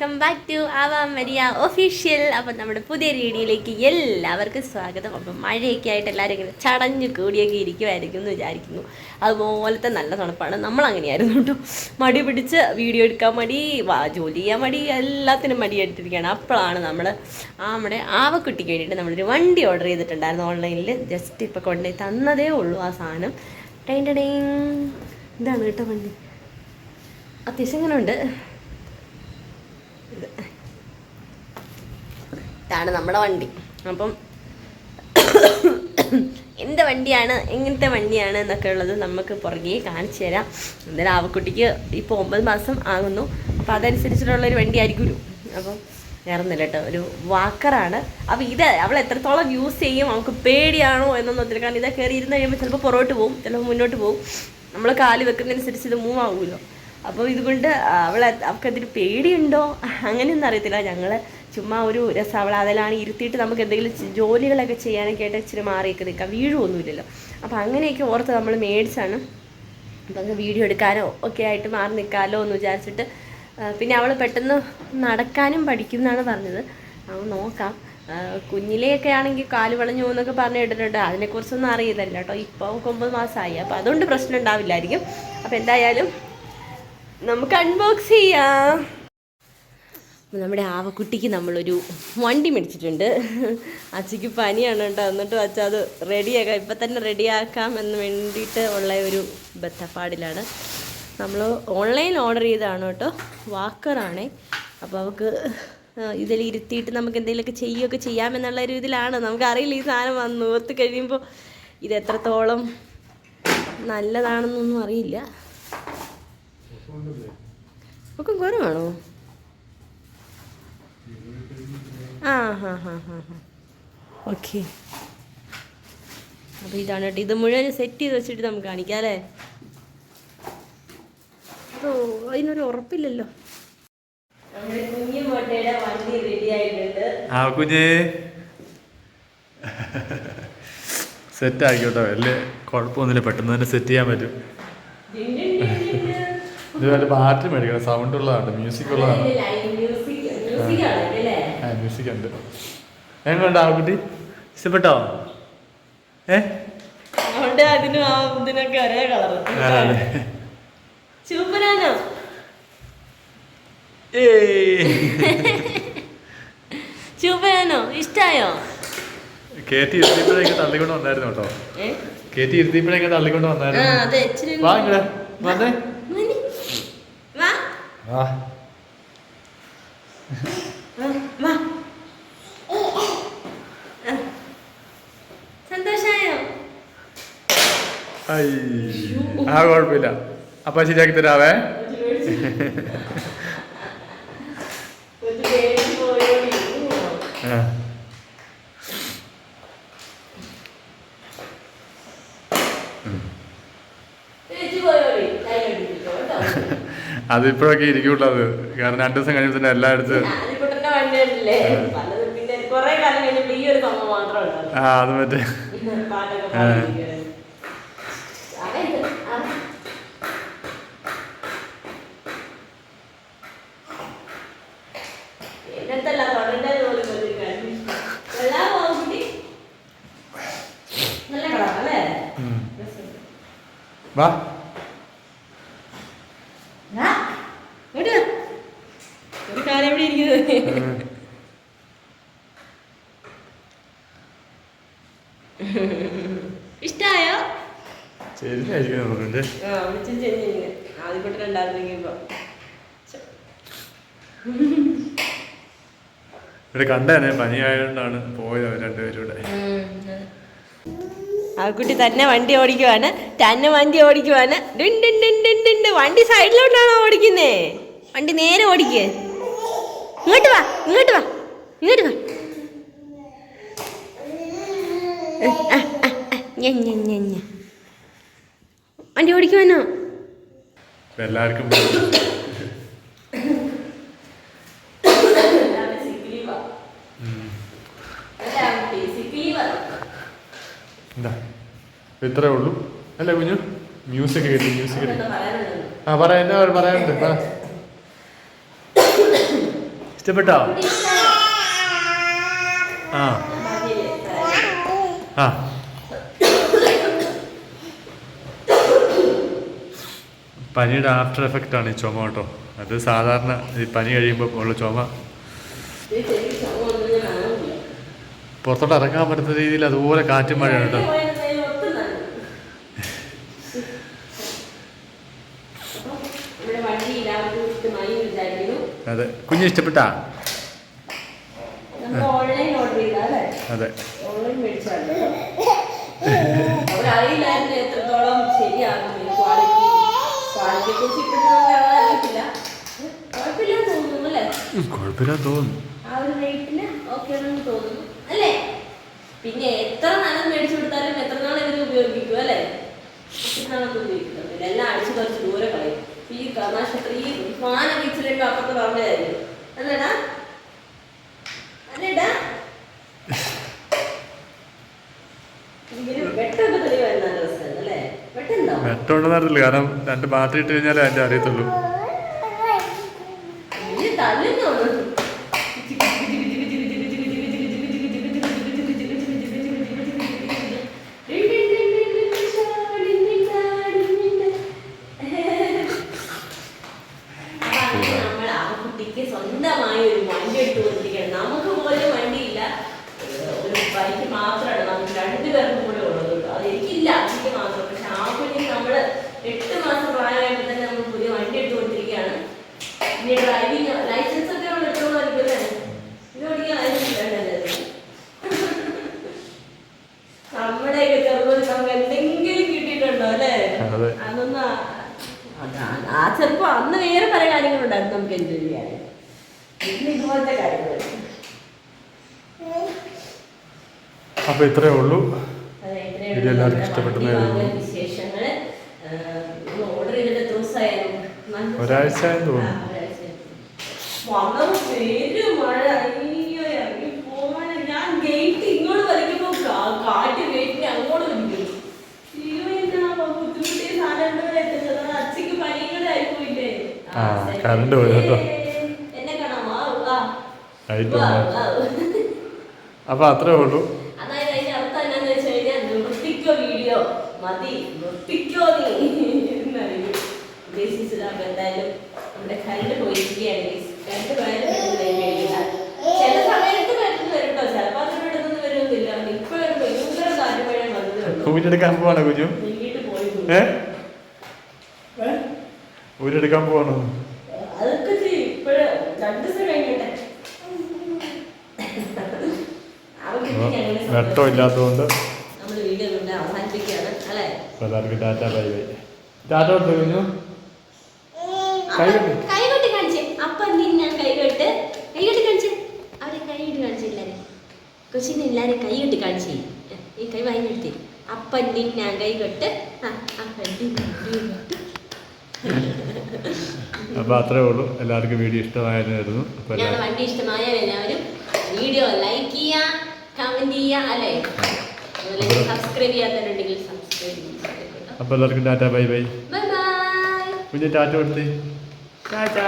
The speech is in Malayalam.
വെൽക്കം ബാക്ക് ടു ആവാം മരിയ ഒഫീഷ്യൽ. അപ്പം നമ്മുടെ പുതിയ വീഡിയോയിലേക്ക് എല്ലാവർക്കും സ്വാഗതം. അപ്പം മഴയൊക്കെ ആയിട്ട് എല്ലാവരും ഇങ്ങനെ ചടഞ്ഞു കൂടിയൊക്കെ ഇരിക്കുമായിരിക്കും എന്ന് വിചാരിക്കുന്നു. അതുപോലത്തെ നല്ല തണുപ്പാണ്. നമ്മളങ്ങനെയായിരുന്നു കേട്ടോ. മടി പിടിച്ച് വീഡിയോ എടുക്കാൻ മടി, ജോലി ചെയ്യാൻ മടി, എല്ലാത്തിനും മടിയായിട്ടിരിക്കുകയാണ്. അപ്പോഴാണ് നമ്മുടെ ആവക്കുട്ടിക്ക് വേണ്ടിയിട്ട് നമ്മളൊരു വണ്ടി ഓർഡർ ചെയ്തിട്ടുണ്ടായിരുന്നു ഓൺലൈനിൽ. ജസ്റ്റ് ഇപ്പോൾ കൊണ്ടുപോയി തന്നതേ ഉള്ളൂ ആ സാധനം. ഇതാണ് കേട്ടോ വണ്ടി. അത്യാവശ്യം ഇങ്ങനെ ഉണ്ട്. ഇതാണ് നമ്മുടെ വണ്ടി. അപ്പം എന്ത് വണ്ടിയാണ്, എങ്ങനത്തെ വണ്ടിയാണ് എന്നൊക്കെ ഉള്ളത് നമുക്ക് പുറകെ കാണിച്ചു തരാം. എന്തായാലും ആവക്കുട്ടിക്ക് ഇപ്പോൾ 9 മാസം ആകുന്നു. അപ്പം അതനുസരിച്ചിട്ടുള്ളൊരു വണ്ടി ആയിരിക്കുമല്ലോ. അപ്പം വേറൊന്നുമില്ല കേട്ടോ, ഒരു വാക്കറാണ്. അപ്പം ഇത് അവൾ എത്രത്തോളം യൂസ് ചെയ്യും, നമുക്ക് പേടിയാണോ എന്നൊന്നും ഒത്തിരി. കാരണം ഇതൊക്കെ കയറി ഇരുന്ന് കഴിയുമ്പോൾ ചിലപ്പോൾ പുറകോട്ട് പോകും, ചിലപ്പോൾ മുന്നോട്ട് പോകും. നമ്മൾ കാല് വെക്കുന്നതനുസരിച്ച് ഇത് മൂവ് ആകുമല്ലോ. അപ്പോൾ ഇതുകൊണ്ട് അവൾക്കതിന് പേടിയുണ്ടോ അങ്ങനെയൊന്നും അറിയത്തില്ല. ഞങ്ങൾ ചുമ്മാ ഒരു രസം അവൾ അതിലാണ് ഇരുത്തിയിട്ട് നമുക്ക് എന്തെങ്കിലും ജോലികളൊക്കെ ചെയ്യാനൊക്കെ ആയിട്ട് ഇച്ചിരി മാറിയൊക്കെ നിൽക്കാം, വീഴുമൊന്നുമില്ലല്ലോ. അപ്പോൾ അങ്ങനെയൊക്കെ ഓർത്ത് നമ്മൾ മേടിച്ചാണ്. അപ്പം അങ്ങ് വീഡിയോ എടുക്കാനോ ഒക്കെ ആയിട്ട് മാറി നിൽക്കാമല്ലോ എന്ന് വിചാരിച്ചിട്ട്. പിന്നെ അവൾ പെട്ടെന്ന് നടക്കാനും പഠിക്കും എന്നാണ് പറഞ്ഞത്. അവൾ നോക്കാം. കുഞ്ഞിലെയൊക്കെ ആണെങ്കിൽ കാല് വളഞ്ഞു പോകുന്നൊക്കെ പറഞ്ഞു കേട്ടിട്ടുണ്ട്. അതിനെക്കുറിച്ചൊന്നും അറിയില്ലല്ലോ കേട്ടോ. ഇപ്പോൾ 9 മാസമായി. അപ്പോൾ അതുകൊണ്ട് പ്രശ്നം ഉണ്ടാവില്ലായിരിക്കും. അപ്പോൾ എന്തായാലും നമുക്ക് അൺബോക്സ് ചെയ്യാം. നമ്മുടെ ആവക്കുട്ടിക്ക് നമ്മളൊരു വണ്ടി മേടിച്ചിട്ടുണ്ട്. അച്ഛക്ക് പനിയാണ് കേട്ടോ. എന്നിട്ട് അച്ഛ അത് റെഡിയാക്കാം, ഇപ്പം തന്നെ റെഡിയാക്കാം എന്ന് വേണ്ടിയിട്ട് ഉള്ള ഒരു ബത്തപ്പാടിലാണ്. നമ്മൾ ഓൺലൈൻ ഓർഡർ ചെയ്തതാണ് കേട്ടോ. വാക്കറാണേ. അപ്പോൾ അവൾക്ക് ഇതിൽ ഇരുത്തിയിട്ട് നമുക്ക് എന്തെങ്കിലുമൊക്കെ ചെയ്യുകയൊക്കെ ചെയ്യാമെന്നുള്ള ഒരു ഇതിലാണ്. നമുക്കറിയില്ല ഈ സാധനം വന്ന് ഓർത്ത് കഴിയുമ്പോൾ ഇത് എത്രത്തോളം നല്ലതാണെന്നൊന്നും അറിയില്ല. ഒക്കെ കുറവാണോ? ആ ഹാ ഹാ ഹാ ഹാ ഓക്കെ. അപ്പോൾ ഇതാണ് കേട്ടോ. ഇത് മുഴുവൻ സെറ്റ് ചെയ്ത് വെച്ചിട്ട് നമുക്ക് കാണിക്കാം അല്ലേ. ഓ, അതിനൊരു ഉറപ്പില്ലല്ലോ. നമ്മുടെ കുഞ്ഞു മോട്ടയുടെ വണ്ടി റെഡി ആയിട്ടുണ്ട്. ആ കുഞ്ഞേ സെറ്റ് ആക്കിയോട്ടോ. വലിയ കുഴപ്പമൊന്നുമില്ല, പെട്ടെന്ന് തന്നെ സെറ്റ് ചെയ്യാൻ പറ്റും. ഇതുപോലെ പാട്ട് മേടിക്കണം, സൗണ്ട് ഉള്ളതാണ്, മ്യൂസിക് ഉള്ളതാണ്. മ്യൂസിക് ഉണ്ട്. എങ്ങോട്ട് ആവക്കുട്ടി ഇഷ്ടപ്പെട്ടോ? ഇഷ്ടായോ? കേറ്റി ഇരുത്തിയപ്പോഴേക്ക് തള്ളിക്കൊണ്ട് വന്നായിരുന്നു കേട്ടോ. കേറ്റി ഇരുത്തിയപ്പോഴേക്ക് തള്ളിക്കൊണ്ട് വന്നായിരുന്നു. വാ ഇങ്ങടെ വന്നേ. സന്തോഷായോ? ആ കുഴപ്പമില്ല, അപ്പൊ ശരിയാക്കി തരാവേ. അതിപ്പോഴൊക്കെ ഇരിക്കുള്ളൂ അത്. കാരണം 2 ദിവസം കഴിയുമ്പോൾ തന്നെ എല്ലായിടത്തും അത് മറ്റേ വാ ഒരു കാര്യം എവിടെ ഇരിക്കുന്നത്. ഇഷ്ടായോ? ഇവിടെ കണ്ടേനെ പനിയായതുകൊണ്ടാണ് പോയത് രണ്ടുപേരും കൂടെ. ആ കുട്ടി തന്നെ വണ്ടി ഓടിക്കുവാണ്. വണ്ടി സൈഡിലോട്ടാണോ ഓടിക്കുന്നേ? വണ്ടി നേരെ ഓടിക്കേ. ഇങ്ങോട്ട് വാ. വണ്ടി ഓടിക്കുവാനോ? എല്ലാവർക്കും എന്താ ഇത്രേ ഉള്ളൂ അല്ലേ കുഞ്ഞു? മ്യൂസിക് കേട്ടി. ആ പറയാ, എന്നാ പറയാനുണ്ട്? ഇഷ്ടപ്പെട്ടോ? ആ ആ പനിയുടെ ആഫ്റ്റർ എഫക്റ്റ് ആണ് ഈ ചുമ കേട്ടോ. അത് സാധാരണ ഈ പനി കഴിയുമ്പോൾ ഉള്ള ചുമ പുറത്തോട്ട് ഇറങ്ങാൻ പറ്റുന്ന രീതിയിൽ അതുപോലെ കാറ്റും മഴയാണ് കേട്ടോ. അതെ, കുഞ്ഞ് ഇഷ്ടപ്പെട്ടാ? അതെ, കുഴപ്പമില്ല തോന്നുന്നു. പിന്നെ എത്ര നാളും മേടിച്ചു കൊടുത്താലും എത്ര നാൾ ഇവര് ഉപയോഗിക്കും അല്ലേ? ഉപയോഗിക്കുന്നില്ല, എല്ലാം അടിച്ചു കുറച്ച് ദൂരെ കളയും. ഈ നക്ഷത്രം ഈ ഫാനൊക്കെ ഇച്ചിരി അപ്പുറത്ത് പറഞ്ഞതായിരുന്നു അല്ലേടാ? അല്ലേടാ വെട്ടൊക്കെ തെളിവായിരുന്നു നല്ല രസമായിരുന്നു അല്ലേ? വെട്ടുണ്ടോ? വെട്ടമുണ്ടെന്ന് അറിയില്ല, കാരണം 2 ബാറ്ററി ഇട്ട് കഴിഞ്ഞാലേ അതിൻ്റെ അറിയത്തുള്ളൂ. സ്വന്തമായി ഒരു വണ്ടി എടുത്ത് കൊടുത്തിരിക്കുകയാണ്. നമുക്ക് പോലും വണ്ടിയില്ല, ഒരു ബൈക്ക് മാത്രമാണ് നമുക്ക് 2 പേർക്കും കൂടെ ഉള്ളത്. അത് എനിക്കില്ല, എനിക്ക് മാത്രം. പക്ഷെ ആ കുഞ്ഞിന് നമ്മള് 8 മാസം പ്രായമായപ്പോൾ തന്നെ നമ്മൾ പുതിയ വണ്ടി എടുത്ത് കൊടുത്തിരിക്കുകയാണ്. ഇനി ഡ്രൈവിംഗ് ലൈസൻസ് ഒക്കെ നമ്മൾ എടുത്തോളായിരിക്കും അല്ലേ? ഇത് ഓടിക്കാൻ ലൈസൻസ് വേണ്ടല്ലേ? നമ്മുടെയൊക്കെ ചെറുപ്പം നമുക്ക് എന്തെങ്കിലും കിട്ടിയിട്ടുണ്ടോ അല്ലേ? അതൊന്നും ആ ചെറുപ്പം അന്ന് വേറെ പല കാര്യങ്ങളുണ്ടായിരുന്നു നമുക്ക് എൻജോയ് ചെയ്യാൻ. ഇതുപോലത്തെ കാര്യങ്ങൾ. അപ്പൊ ഇത്രയേ ഉള്ളൂ. എല്ലാവർക്കും ഇഷ്ടപ്പെട്ടെന്ന് വിശേഷങ്ങള് ഓർഡർ ചെയ്തിട്ട് ദിവസമായിരുന്നു, ഒരാഴ്ച തോന്നുന്നു. മഴ ഇറങ്ങി പോകാൻ ഞാൻ ഗേറ്റ് ഇങ്ങോട്ട് വലിക്കുമ്പോ കാറ്റ് ഗേറ്റിനെ അങ്ങോട്ട് വലിക്കും. ബുദ്ധിമുട്ടിയ സാധനങ്ങൾ എത്തുന്നത് അച്ഛക്ക് പനിയുടെ ആയിപ്പോയില്ലേ? കറണ്ട് പോയതോ? അപ്പൊ അത്രേ ഉള്ളൂ. അതായത് അതിന്റെ അർത്ഥം എന്താന്ന് വെച്ച് കഴിഞ്ഞാൽ നിർത്തിക്കോ വീഡിയോ, മതി നിർത്തിക്കോ നീ എന്നറിയും ഉദ്ദേശിച്ചത്. അപ്പൊ എന്തായാലും നമ്മുടെ കറണ്ട് പോയിരിക്കുകയാണ്. കറണ്ട് പോയാലും ചില സമയത്ത് പെട്ടെന്ന് വരും കേട്ടോ, ചിലപ്പോൾ അത്ര പെട്ടെന്ന് വരുന്നില്ല. ഇപ്പോഴും ഭയങ്കര കാറ്റ് മഴ വന്നത് ഊരെടുക്കാൻ പോവാണോ കുഞ്ഞു? വീട്ടിൽ പോയി ഊരെടുക്കാൻ പോവാണോ? അതൊക്കെ ചെയ്യും. ഇപ്പോഴും 2 ദിവസം കഴിഞ്ഞിട്ടെ. വെട്ടം ഇല്ലാത്തതുകൊണ്ട് നമ്മൾ വീഡിയോ കൊണ്ട് അവസാനിപ്പിക്കുകയാണ് അല്ലേ? എല്ലാവർക്കും ടാറ്റ ബൈ ബൈ. ടാറ്റ കൊടുത്തു കുഞ്ഞു. കൈകൊട്ടി കാണിച്ചേ. അപ്പൊ ഞാൻ കൈകൊട്ടി കാണിച്ചേ. അവിടെ കൈകൊട്ടി കാണിച്ചില്ലാരെ കൊച്ചിനെ എല്ലാരും കൈകൊട്ടി കാണിച്ചേ. ഈ കൈ വാങ്ങിയെടുത്തേ. അപ്പൻ ഞാൻ കൈകൊട്ട്. അപ്പൊ അത്രേ ഉള്ളൂ. എല്ലാവർക്കും വീഡിയോ ഇഷ്ടമായിരുന്നു. വണ്ടി ഇഷ്ടമായാൽ എല്ലാവരും വീഡിയോ ലൈക്ക് ചെയ്യാ, കമന്റ് ചെയ്യാ അല്ലേ? സബ്സ്ക്രൈബ് ചെയ്യാത്തവരുണ്ടെങ്കിൽ സബ്സ്ക്രൈബ് ചെയ്യുക. അപ്പൊ എല്ലാവർക്കും Tata bye bye. Bye bye. കുഞ്ഞു ടാറ്റ കൊടുത്തേ. ടാറ്റ.